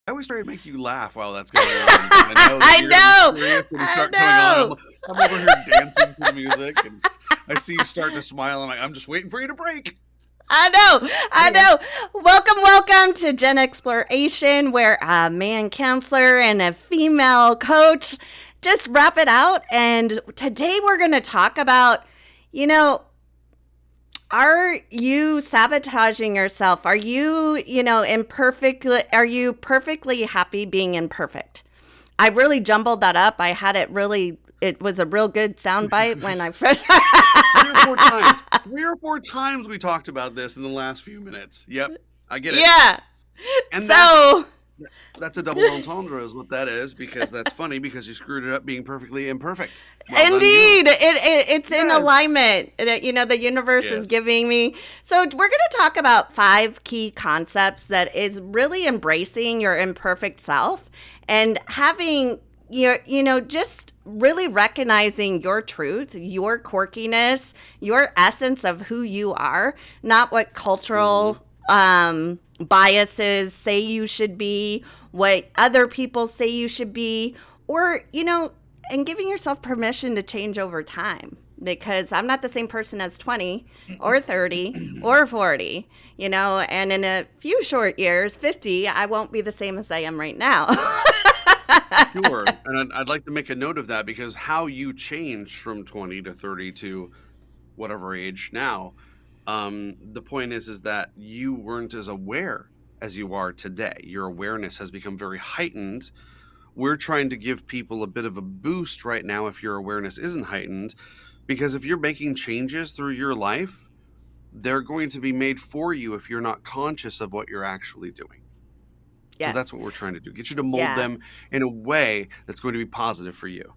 I always try to make you laugh while that's going on. I know that I you're know. going to be serious when you I start going on. know. I'm over here dancing to the music, and I see you start to smile, and I'm just waiting for you to break. I know. I Anyway, know. Welcome to GEN-X-Ploration, where a man counselor and a female coach just wrap it out. And today we're going to talk about, you know, are you sabotaging yourself? Are you, imperfectly, are you perfectly happy being imperfect? I really jumbled that up. It was a real good soundbite when I first. 3 or 4 times. 3 or 4 times we talked about this in the last few minutes. Yep, I get it. Yeah. And So, that's a double entendre is what that is, because that's funny because you screwed it up being perfectly imperfect. Well done, you. indeed, it's in Yes. alignment that, the universe is Yes. giving me. So, we're going to talk about 5 key concepts that is really embracing your imperfect self and having just really recognizing your truth, your quirkiness, your essence of who you are, not what cultural biases say you should be, what other people say you should be, or, and giving yourself permission to change over time. Because I'm not the same person as 20 or 30 or 40, and in a few short years, 50, I won't be the same as I am right now. Sure. And I'd like to make a note of that, because how you changed from 20 to 30 to whatever age now, the point is that you weren't as aware as you are today. Your awareness has become very heightened. We're trying to give people a bit of a boost right now if your awareness isn't heightened, because if you're making changes through your life, they're going to be made for you if you're not conscious of what you're actually doing. So that's Yes. what we're trying to do. Get you to mold Yeah. them in a way that's going to be positive for you.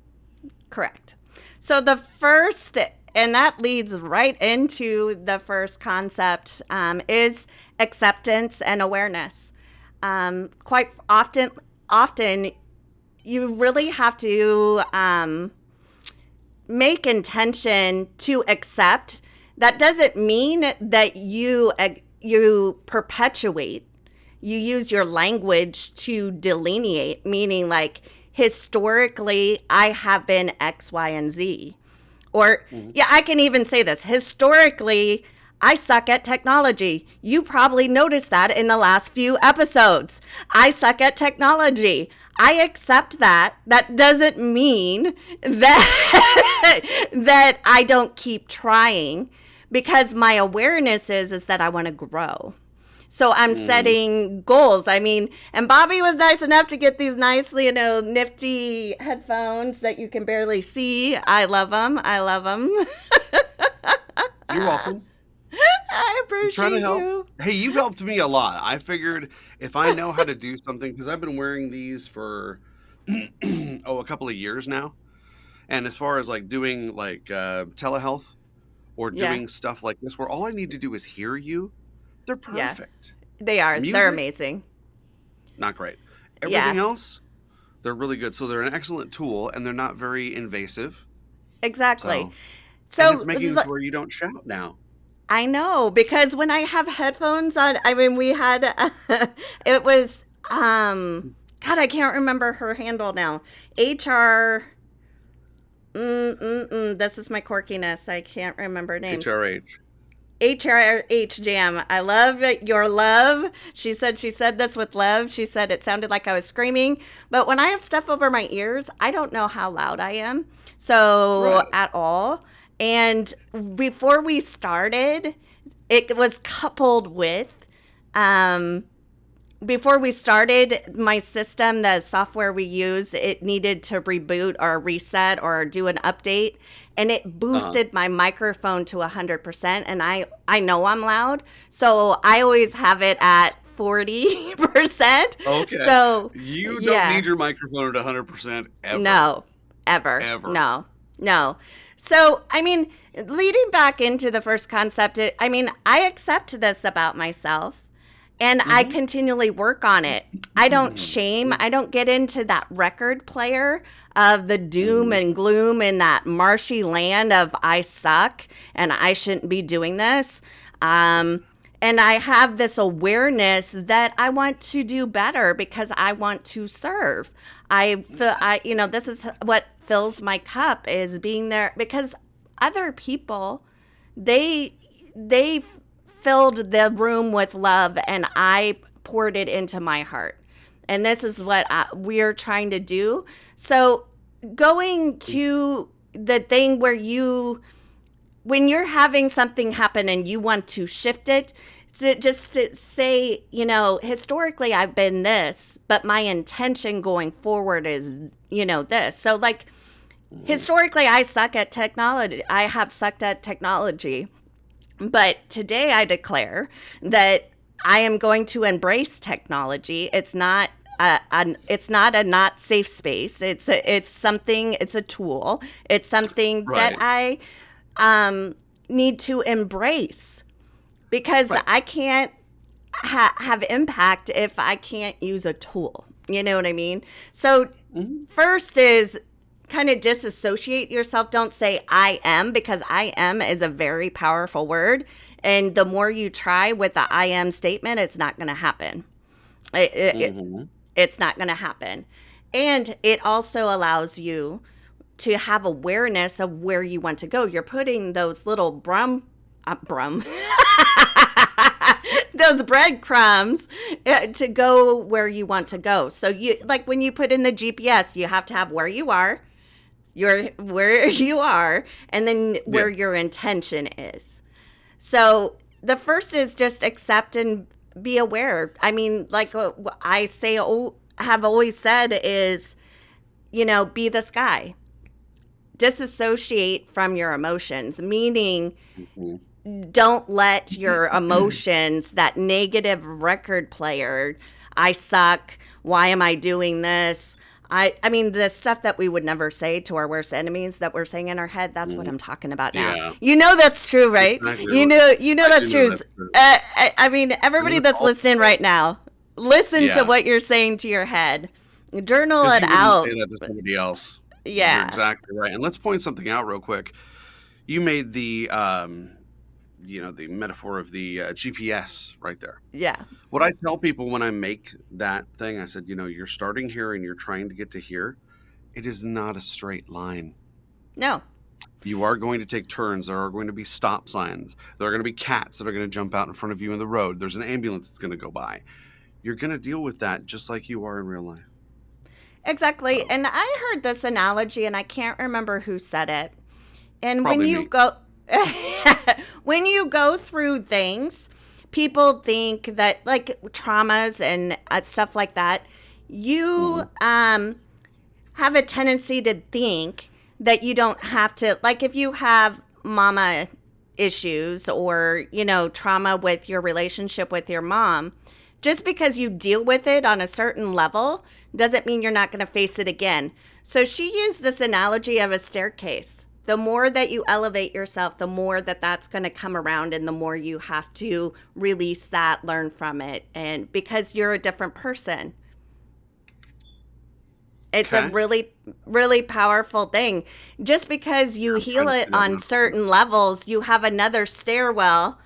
Correct. So the first, and that leads right into the first concept, is acceptance and awareness. Quite often, you really have to make intention to accept. That doesn't mean that you perpetuate. You use your language to delineate, meaning like historically, I have been X, Y, and Z. Or, yeah, I can even say this. Historically, I suck at technology. You probably noticed that in the last few episodes. I suck at technology. I accept that. That doesn't mean that that I don't keep trying, because my awareness is that I want to grow. So I'm setting goals. I mean, and Bobby was nice enough to get these nicely, nifty headphones that you can barely see. I love them. I love them. You're welcome. I I'm trying to appreciate help. you. Hey, you've helped me a lot. I figured if I know how to do something, because I've been wearing these for a couple of years now. And as far as like doing like telehealth or Yeah. doing stuff like this, where all I need to do is hear you, they're Yeah. perfect. They are. They're Music, amazing. not great. Yeah. Everything else, they're really good. So they're an excellent tool, and they're not very invasive. Exactly. So, and it's So making it to where you don't shout now. I know, because when I have headphones on, I mean, we had, it was, God, I can't remember her handle now. HR, this is my quirkiness. I can't remember names. HRH. HRH Jam. I love it, your love. She said this with love. She said it sounded like I was screaming. But when I have stuff over my ears, I don't know how loud I am. So, Right. at all. And before we started, it was coupled with, before we started, my system, the software we use, it needed to reboot or reset or do an update. And it boosted my microphone to 100%. And I know I'm loud. So I always have it at 40%. Okay. So, You don't yeah. need your microphone at 100% ever. No, ever. Ever. No. So, I mean, leading back into the first concept, I accept this about myself. And I continually work on it. I don't shame. I don't get into that record player of the doom and gloom in that marshy land of I suck and I shouldn't be doing this. And I have this awareness that I want to do better because I want to serve. I feel, this is what fills my cup, is being there because other people, they filled the room with love and I poured it into my heart. And this is what we're trying to do. So going to the thing where when you're having something happen and you want to shift it, to say, historically I've been this, but my intention going forward is, this. So like historically I suck at technology. I have sucked at technology. But today I declare that I am going to embrace technology. It's not a not safe space. It's something. It's a tool. It's something that Right. I need to embrace because Right. I can't have impact if I can't use a tool. You know what I mean? So Mhm. first is kind of disassociate yourself. Don't say I am, because I am is a very powerful word. And the more you try with the I am statement, it's not going to happen. Mhm. It's not going to happen. And it also allows you to have awareness of where you want to go. You're putting those little those breadcrumbs to go where you want to go. So you, like when you put in the GPS, you have to have where you are, where you are, and then where Yes. your intention is. So the first is just accept and be aware. I mean, like I say, have always said is, be the sky. Disassociate from your emotions, meaning Mhm. don't let your emotions, that negative record player, I suck, why am I doing this? I mean, the stuff that we would never say to our worst enemies that we're saying in our head, that's what Mhm. I'm talking about now. Yeah. That's true, right? Exactly. You know I do that's know true. that's true. I mean, And everybody it's that's listening also right now, listen to yeah, what you're saying to your head. Journal because it you wouldn't say out. that to somebody else. You're Yeah. exactly right. And let's point something out real quick. You made the metaphor of the GPS right there. Yeah. What I tell people when I make that thing, I said, you're starting here and you're trying to get to here. It is not a straight line. No. You are going to take turns. There are going to be stop signs. There are going to be cats that are going to jump out in front of you in the road. There's an ambulance that's going to go by. You're going to deal with that just like you are in real life. Exactly. So, And I heard this analogy and I can't remember who said it. And when probably you me. go when you go through things, people think that like traumas and stuff like that, you Mhm. have a tendency to think that you don't have to, like if you have mama issues or, trauma with your relationship with your mom, just because you deal with it on a certain level doesn't mean you're not going to face it again. So she used this analogy of a staircase. The more that you elevate yourself, the more that that's going to come around, and the more you have to release that, learn from it, and because you're a different person. It's a Okay. really, really powerful thing. Just because you I'm trying heal to it see that on metaphor. certain levels, you have another stairwell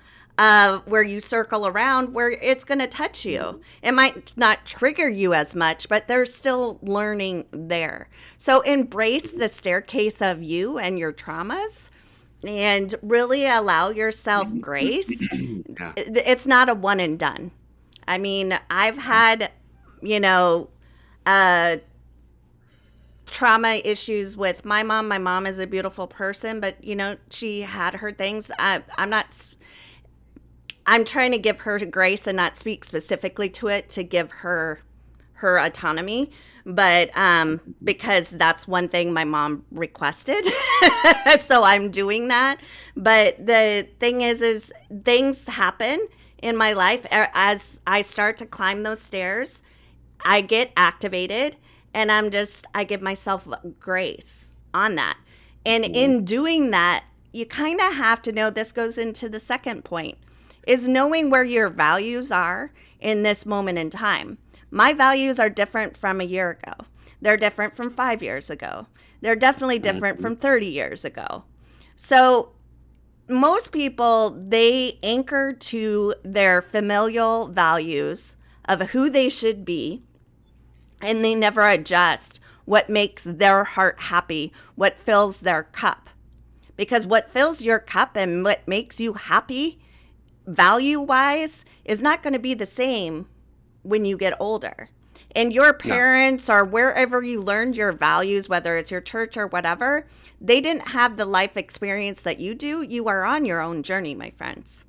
where you circle around where it's going to touch you. Mhm. It might not trigger you as much, but there's still learning there. So embrace the staircase of you and your traumas and really allow yourself grace. Yeah. It's not a one and done. I mean, I've Okay. had, you know, uh, trauma issues with my mom. My mom is a beautiful person, but she had her things. I'm not. I'm trying to give her grace and not speak specifically to it to give her autonomy, but Mhm. because that's one thing my mom requested, so I'm doing that. But the thing is things happen in my life as I start to climb those stairs. I get activated and I give myself grace on that. And Mhm. in doing that, you kind of have to know, this goes into the second point, is knowing where your values are in this moment in time. My values are different from a year ago. They're different from 5 years ago. They're definitely different Mhm. from 30 years ago. So most people, they anchor to their familial values of who they should be, and they never adjust what makes their heart happy, what fills their cup. Because what fills your cup and what makes you happy, value wise, is not going to be the same when you get older. And your No. parents or wherever you learned your values, whether it's your church or whatever, they didn't have the life experience that you do. You are on your own journey, my friends.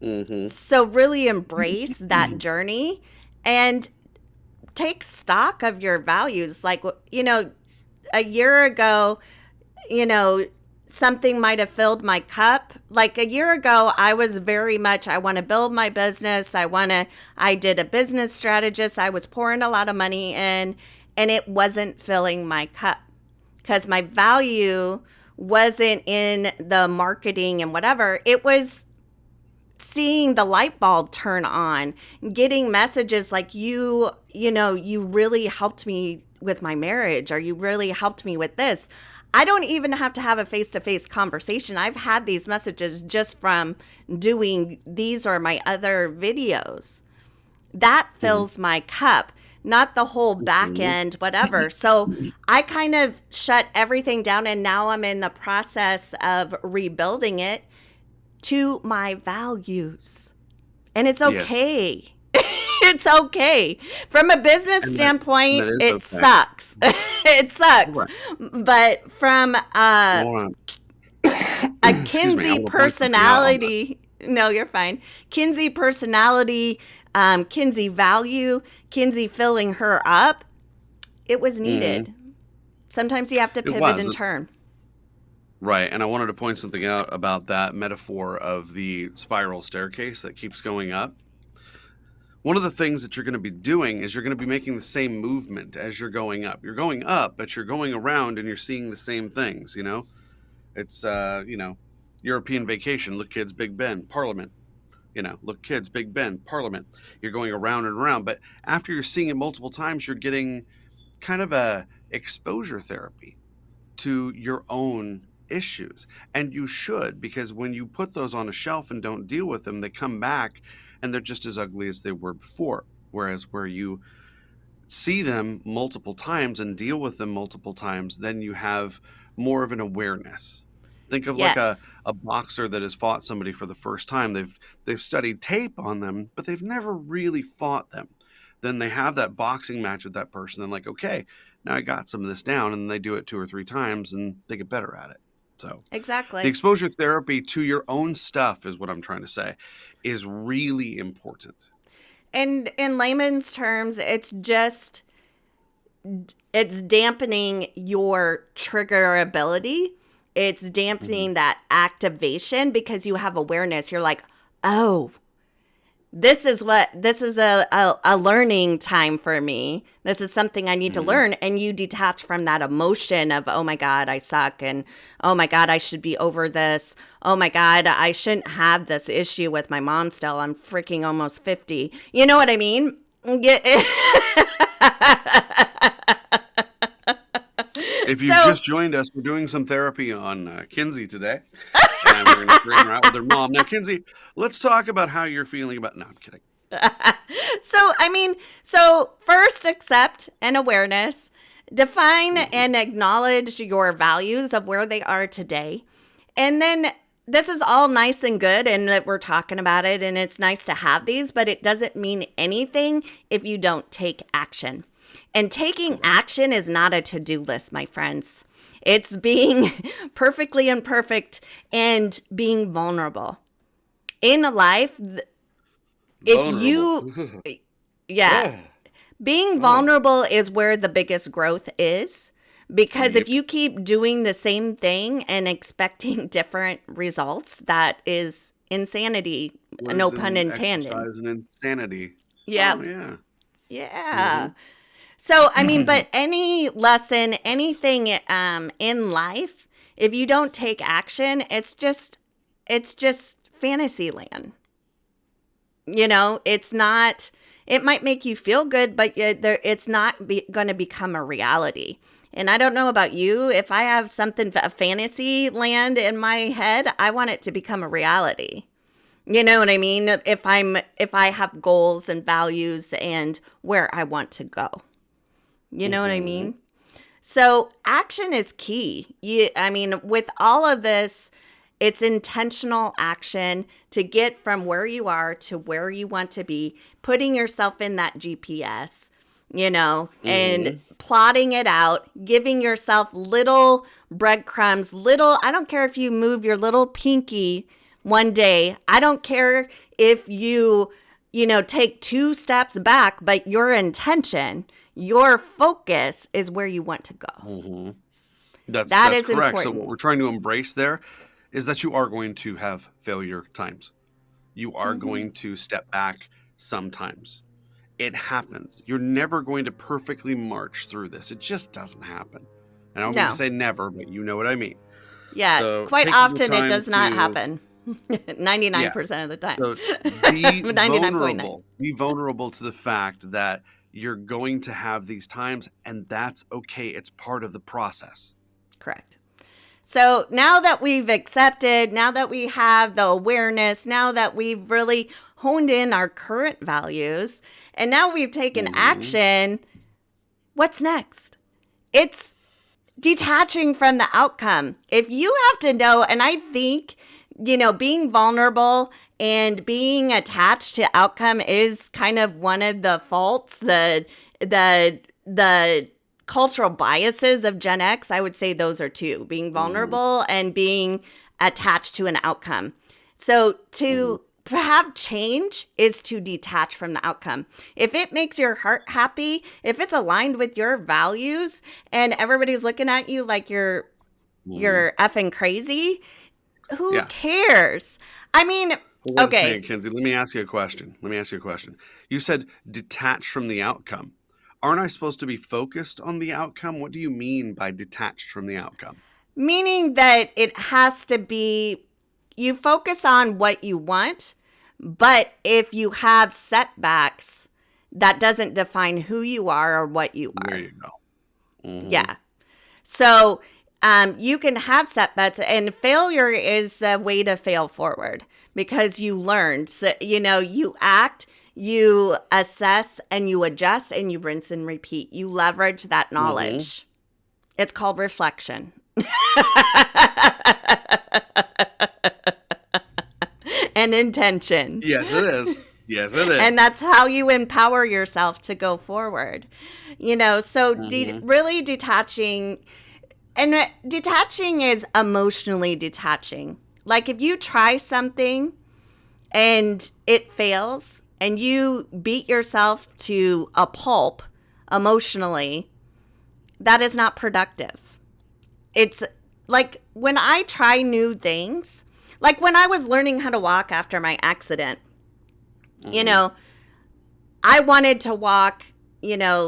Mm-hmm. So really embrace that journey and take stock of your values. Like, a year ago, you know, something might have filled my cup. Like a year ago, I was very much, I want to build my business. I did a business strategist. I was pouring a lot of money in, and it wasn't filling my cup because my value wasn't in the marketing and whatever. It was seeing the light bulb turn on, getting messages like you really helped me with my marriage, or you really helped me with this. I don't even have to have a face-to-face conversation. I've had these messages just from doing these or my other videos. That fills my cup, not the whole back Mm-hmm. end, whatever. So I kind of shut everything down, and now I'm in the process of rebuilding it to my values. And it's Yes. okay. It's okay. From a business And that standpoint, is it okay. sucks. It sucks. Right. But from I want a to, excuse me, I Kinsey want to point something out on that. personality, no, you're fine. Kinsey personality, Kinsey value, Kinsey filling her up, it was Mm-hmm. needed. Sometimes you have to It pivot was. and turn. Right. And I wanted to point something out about that metaphor of the spiral staircase that keeps going up. One of the things that you're going to be doing is you're going to be making the same movement as you're going up. You're going up, but you're going around and you're seeing the same things, you know? It's, European vacation, look kids, Big Ben, Parliament, look kids, Big Ben, Parliament. You're going around and around, but after you're seeing it multiple times, you're getting kind of a exposure therapy to your own issues. And you should, because when you put those on a shelf and don't deal with them, they come back and they're just as ugly as they were before. Whereas where you see them multiple times and deal with them multiple times, then you have more of an awareness. Think of like a, Yes, a boxer that has fought somebody for the first time. They've studied tape on them, but they've never really fought them. Then they have that boxing match with that person and like, okay, now I got some of this down, and they do it 2 or 3 times and they get better at it. So the exactly. exposure therapy to your own stuff is what I'm trying to say is really important. And in layman's terms, it's dampening your trigger ability. It's Mhm. dampening that activation because you have awareness. You're like, oh, this is a learning time for me. This is something I need to Mhm. learn. And you detach from that emotion of, oh my God, I suck. And oh my God, I should be over this. Oh my God, I shouldn't have this issue with my mom still. I'm freaking almost 50. You know what I mean? Yeah. If you've So just joined us, we're doing some therapy on Kinsey today, and we're going to straighten her out with her mom. Now, Kinsey, let's talk about how you're feeling about. No, I'm kidding. so first accept an awareness, define Mhm. and acknowledge your values of where they are today. And then this is all nice and good and that we're talking about it and it's nice to have these, but it doesn't mean anything if you don't take action. And taking Correct. action is not a to-do list, my friends. It's being perfectly imperfect and being vulnerable. In life, if Vulnerable. you yeah, Ah, being oh, vulnerable is where the biggest growth is. Because if yep. you keep doing the same thing and expecting different results, that is insanity. No Words pun and intended. exercise and insanity. Oh, Yep. yeah. Yeah. Hmm. So, I mean, but any lesson, anything in life, if you don't take action, it's just fantasy land. It's not, it might make you feel good, but it's not going to become a reality. And I don't know about you, if I have something, a fantasy land in my head, I want it to become a reality. You know what I mean? If I have goals and values and where I want to go. You know what I Mm-hmm. mean? So action is key. I mean, with all of this, it's intentional action to get from where you are to where you want to be, putting yourself in that GPS, and Mm-hmm. plotting it out, giving yourself little breadcrumbs, I don't care if you move your little pinky one day. I don't care if take 2 steps back, but your intention, your focus is where you want to go. Mm-hmm. That's That that's is correct. So what important. we're trying to embrace there is that you are going to have failure times. You are Hmm. going to step back sometimes. It happens. You're never going to perfectly march through this. It just doesn't happen. And I don't mean to No. say never, but you know what I mean. Yeah, So quite taking the often it time does not to, happen. yeah. 99% of the time. So be 99.9. vulnerable. Be vulnerable to the fact that you're going to have these times, and that's okay. It's part of the process. Correct. So now that we've accepted, now that we have the awareness, now that we've really honed in our current values, and now we've taken Hmm. action, what's next? It's detaching from the outcome. If you have to know, and I think, being vulnerable and being attached to outcome is kind of one of the faults, the cultural biases of Gen X. I would say those are two: being Hmm. vulnerable and being attached to an outcome. So Hmm. to have change is to detach from the outcome. If it makes your heart happy, if it's aligned with your values and everybody's looking at you like Hmm. you're effing crazy, who Yeah. cares? I mean, Well, wait a second, okay, Kinsey. Let me ask you a question. Let me ask you a question. You said detach from the outcome. Aren't I supposed to be focused on the outcome? What do you mean by detached from the outcome? meaning that it has to be, you focus on what you want, but if you have setbacks, that doesn't define who you are or what you There are. you go. Hmm. Yeah. So you can have setbacks, and failure is a way to fail forward because you learned. So, you act, you assess, and you adjust, and you rinse and repeat. You leverage that Hmm. knowledge. It's called reflection. And intention. Yes, it is. Yes, it And is. that's how you empower yourself to go forward. So Hmm. really detaching. And detaching is emotionally detaching. Like if you try something and it fails and you beat yourself to a pulp emotionally, that is not productive. It's like when I try new things, like when I was learning how to walk after my accident, you Hmm. know, I wanted to walk,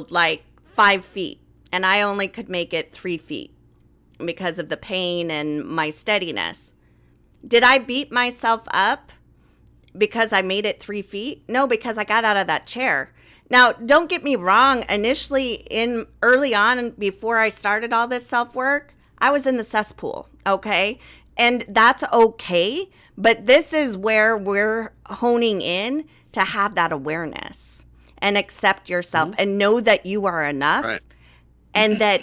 like 5 feet, and I only could make it 3 feet because of the pain and my steadiness. Did I beat myself up because I made it 3 feet? No, because I got out of that chair. Now, don't get me wrong. Initially, in early on, before I started all this self work, I was in the cesspool. Okay. And that's okay. But this is where we're honing in to have that awareness and accept yourself Hmm. and know that you are Right. enough and that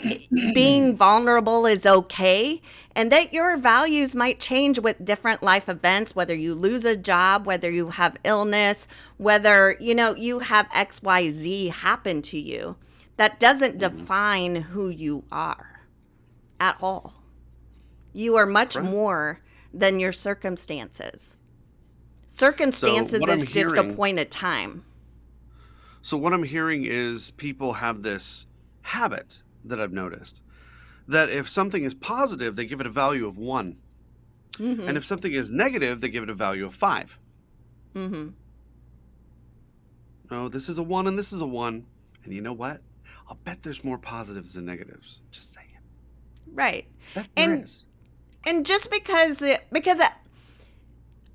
being vulnerable is okay, and that your values might change with different life events, whether you lose a job, whether you have illness, whether you have XYZ happen to you. That doesn't Hmm. define who you are at all. You are much Correct. more than your circumstances. So Circumstances what I'm is just a hearing, point of time. so what I'm hearing is people have this habit that I've noticed that if something is positive, they give it a value of 1, and Mhm. if something is negative, they give it a value of 5. Mhm. Oh, this is a 1 and this is a 1. And you know what? I'll bet there's more positives than negatives. Just saying. Right. Bet there And is. and just because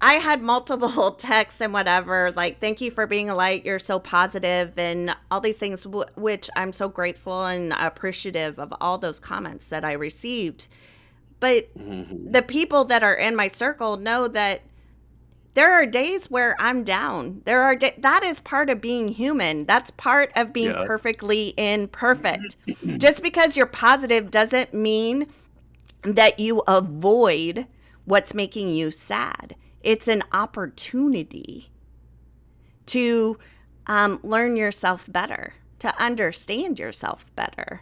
I had multiple texts and whatever, like, thank you for being a light. You're so positive and all these things, which I'm so grateful and appreciative of all those comments that I received. But Mhm. the people that are in my circle know that there are days where I'm down. That is part of being human. That's part of being Yeah. perfectly imperfect. Just because you're positive doesn't mean that you avoid what's making you sad. It's an opportunity to learn yourself better, to understand yourself better.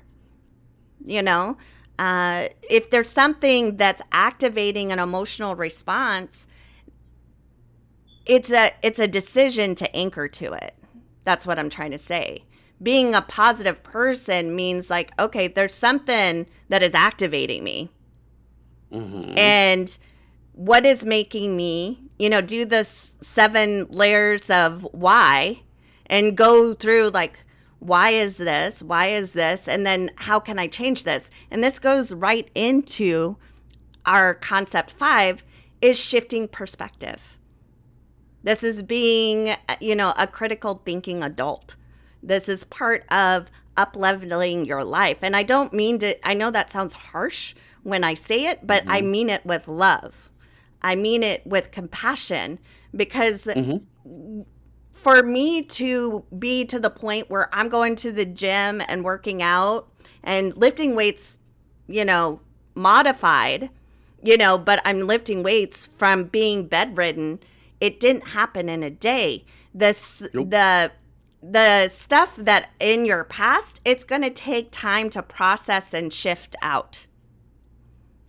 You know, if there's something that's activating an emotional response, it's a decision to anchor to it. That's what I'm trying to say. Being a positive person means like, okay, there's something that is activating me. Mhm. And what is making me, do this 7 layers of why and go through like, why is this? Why is this? And then how can I change this? And this goes right into our concept 5 is shifting perspective. This is being, a critical thinking adult. This is part of up leveling your life. And I don't mean to, I know that sounds harsh when I say it, but I Mhm. mean it with love. I mean it with compassion because Mhm. for me to be to the point where I'm going to the gym and working out and lifting weights, you know, modified, but I'm lifting weights from being bedridden. It didn't happen in a day. This Nope. the stuff that in your past, it's going to take time to process and shift out.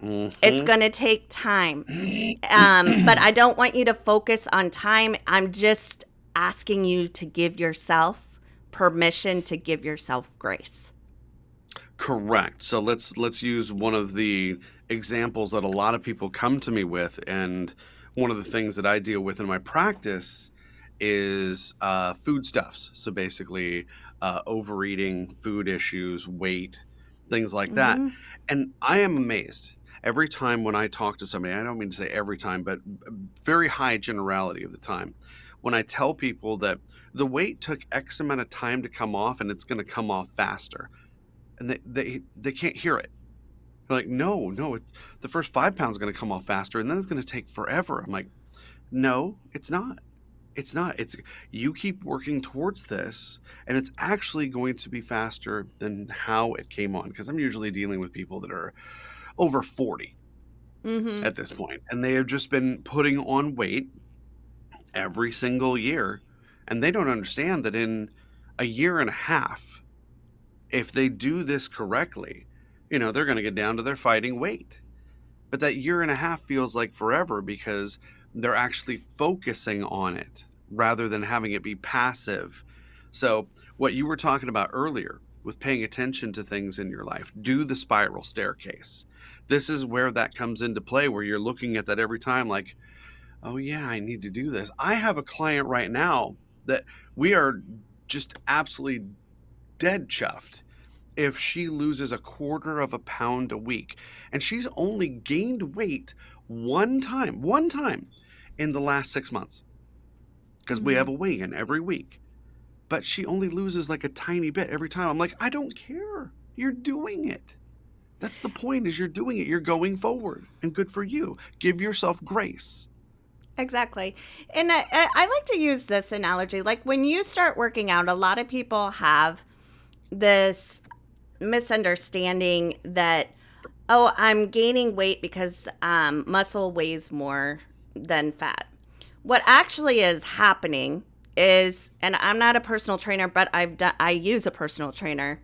It's Mhm. going to take time. But I don't want you to focus on time. I'm just asking you to give yourself permission to give yourself grace. Correct. So let's use one of the examples that a lot of people come to me with, and one of the things that I deal with in my practice is foodstuffs. So basically, overeating, food issues, weight, things like that. Mm-hmm. And I am amazed every time when I talk to somebody. I don't mean to say every time, but very high generality of the time when I tell people that the weight took X amount of time to come off, and it's going to come off faster, and they can't hear it. They're like, no, no, it's the first 5 pounds going to come off faster, and then it's going to take forever. I'm like, no, it's not. It's not. It's you keep working towards this, and it's actually going to be faster than how it came on. Because I'm usually dealing with people that are over 40 Mm-hmm. at this point, and they have just been putting on weight every single year, and they don't understand that in a year and a half, if they do this correctly, they're going to get down to their fighting weight. But that year and a half feels like forever because they're actually focusing on it rather than having it be passive. So, what you were talking about earlier with paying attention to things in your life, do the spiral staircase. This is where that comes into play, where you're looking at that every time, like, oh, yeah, I need to do this. I have a client right now that we are just absolutely dead chuffed if she loses a quarter of a pound a week. And she's only gained weight one time in the last 6 months because we Mm-hmm. have a weigh in every week. But she only loses like a tiny bit every time. I'm like, I don't care. You're doing it. That's the point is you're doing it. You're going forward and good for you. Give yourself grace. Exactly. And I like to use this analogy. Like when you start working out, a lot of people have this misunderstanding that, oh, I'm gaining weight because muscle weighs more than fat. What actually is happening is, and I'm not a personal trainer, but I use a personal trainer.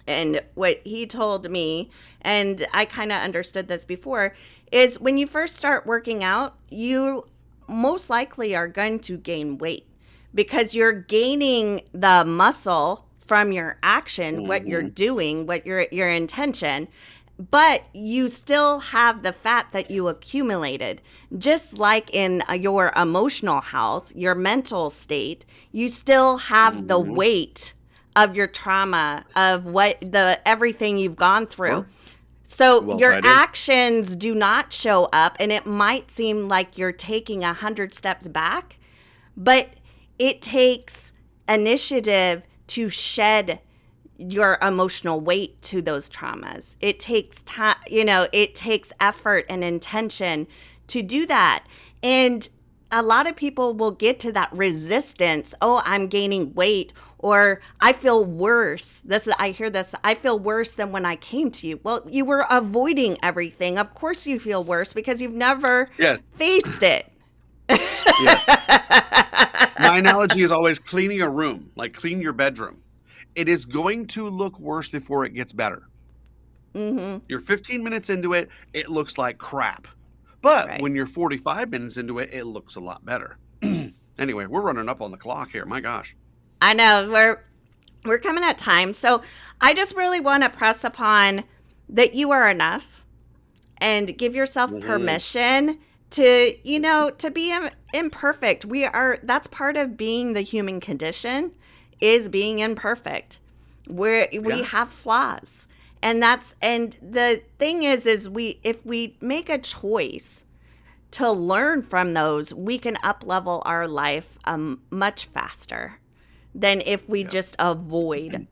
And what he told me, and I kind of understood this before, is when you first start working out, you most likely are going to gain weight because you're gaining the muscle from your action, what you're Hmm. doing, what your intention, but you still have the fat that you accumulated. Just like in your emotional health, your mental state, you still have the Hmm. weight of your trauma, of what the everything you've gone through. Sure. So Well your cited. actions do not show up, and it might seem like you're taking 100 steps back, but it takes initiative to shed your emotional weight to those traumas. It takes time, it takes effort and intention to do that. And a lot of people will get to that resistance. Oh, I'm gaining weight, or I feel worse. I hear this. I feel worse than when I came to you. Well, you were avoiding everything. Of course you feel worse because you've never Yes. faced it. Yes. My analogy is always cleaning a room, like clean your bedroom. It is going to look worse before it gets better. You're 15 minutes into it, it looks like crap. But Right. when you're 45 minutes into it, it looks a lot better. Anyway, we're running up on the clock here. My gosh. I know we're coming at time. So I just really want to press upon that you are enough and give yourself Mhm. permission to be imperfect. That's part of being the human condition, is being imperfect. We Yeah. have flaws. And the thing is we if we make a choice to learn from those, we can up level our life much faster than if we Yeah. just avoid,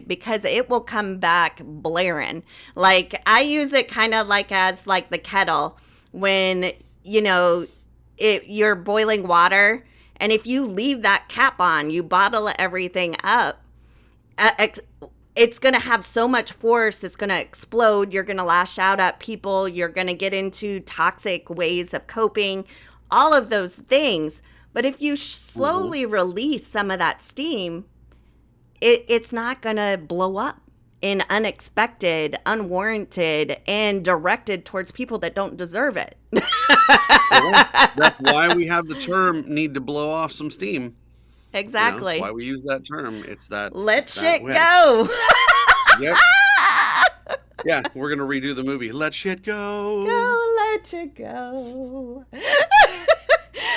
because it will come back blaring. Like, I use it kind of like as like the kettle when, you're boiling water. And if you leave that cap on, you bottle everything up, uh, it's going to have so much force. It's going to explode. You're going to lash out at people. You're going to get into toxic ways of coping, all of those things. But if you Mhm. slowly release some of that steam, it's not going to blow up in unexpected, unwarranted, and directed towards people that don't deserve it. Sure. That's why we have the term "need to blow off some steam." It's why Exactly. we use that term. It's Let that shit way. go. Yep. Yeah, we're gonna redo the movie. Let shit go. Go, let you go.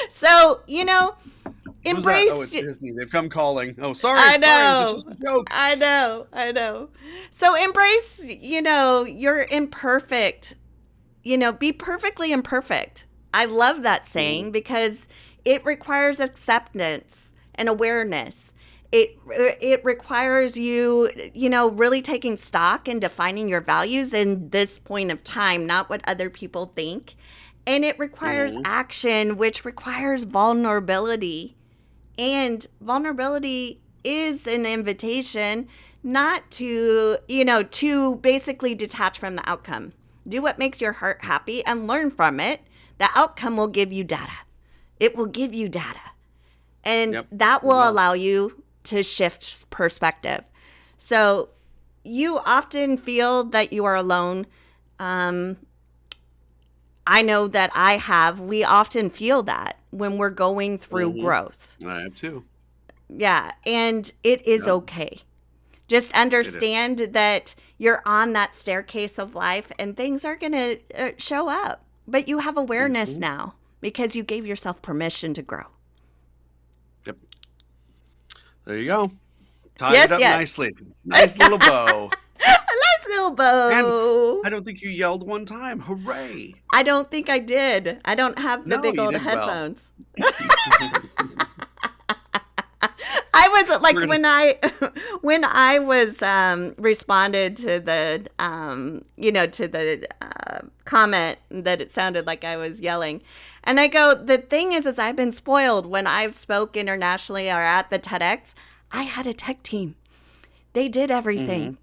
So, Who's that? Oh, embrace. it's Disney. They've come calling. Oh, sorry, I sorry. It was know. just a joke. I know. So embrace, you're imperfect. Be perfectly imperfect. I love that Mhm. saying because it requires acceptance and awareness. It requires you, really taking stock and defining your values in this point of time, not what other people think. And it requires Mhm. action, which requires vulnerability. And vulnerability is an invitation not to basically detach from the outcome. Do what makes your heart happy and learn from it. The outcome will give you data. It will give you data. And Yep. that It will will. allow you to shift perspective. So you often feel that you are alone. Um, I know that we often feel that when we're going through Mhm. growth. I have too. Yeah, and it is Yep. okay. Just It is. understand that you're on that staircase of life and things are going to show up. But you have awareness Mhm. now because you gave yourself permission to grow. Yep. There you go. Tied it Yes, up yes. nicely. Nice little bow. A nice little And bow. I don't think you yelled one time. Hooray! I don't think I did. I don't have the No, big you old did well. headphones. I was like We're gonna. when I was responded to the comment that it sounded like I was yelling, and I go, the thing is I've been spoiled when I've spoke internationally or at the TEDx. I had a tech team. They did everything. Mhm.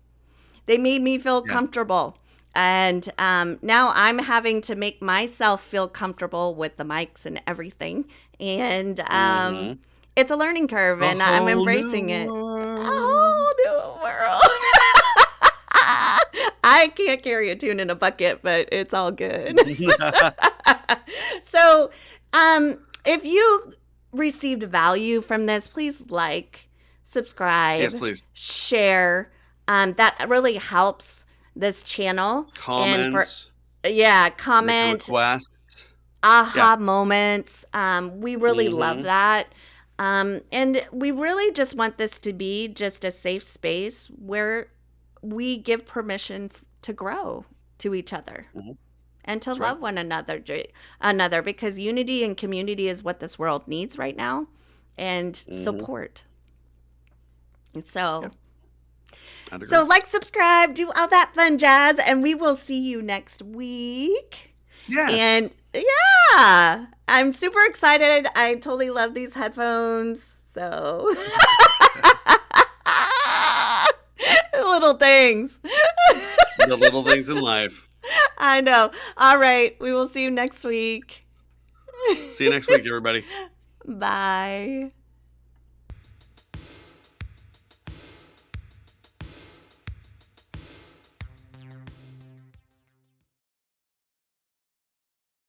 They made me feel Yeah. comfortable. And now I'm having to make myself feel comfortable with the mics and everything. And Mhm. it's a learning curve, A and I'm whole new embracing it. A world. whole new world. I can't carry a tune in a bucket, but it's all good. So, if you received value from this, please like, Yes, subscribe, please. share. That really helps this channel. And Comments, yeah, make a comment, request. Yeah. aha moments. We really love Mhm. that. And we really just want this to be just a safe space where we give permission to grow to each other Mhm. and to That's right. love one another, because unity and community is what this world needs right now, and Mhm. support. Yeah, So I'd so agree. like, subscribe, do all that fun jazz, and we will see you next week. Yes. And yeah, I'm super excited. I totally love these headphones. So little things. The little things in life. I know. All right. We will see you next week. See you next week, everybody. Bye.